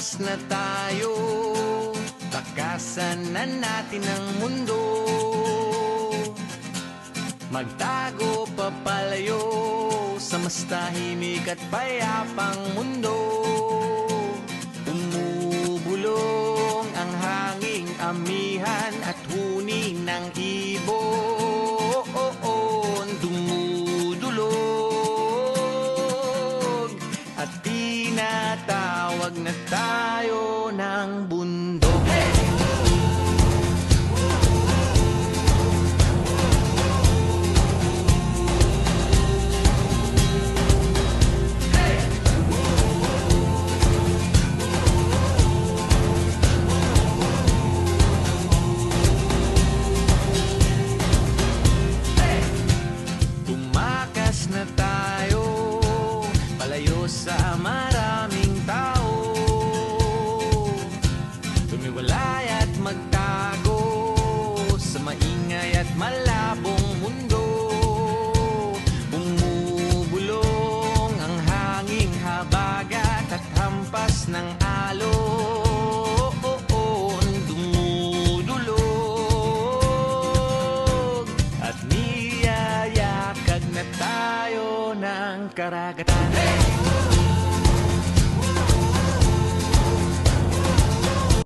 Tumakas na tayo, takasan na natin ang mundo. Magtago papalayo sa mas tahimik at payapang mundo. Umubulong ang hanging amihan at huni ng ibon. Dumudulog at tinatawag na tayo ng bundok. Na tayo, palayo sa maraming tao. Tumiwalay at magtago sa maingay at malabong mundo. Bumubulong ang hanging habagat at hampas ng alon. Dumudulog at niyayakag na tayo ng karagatan. Hey!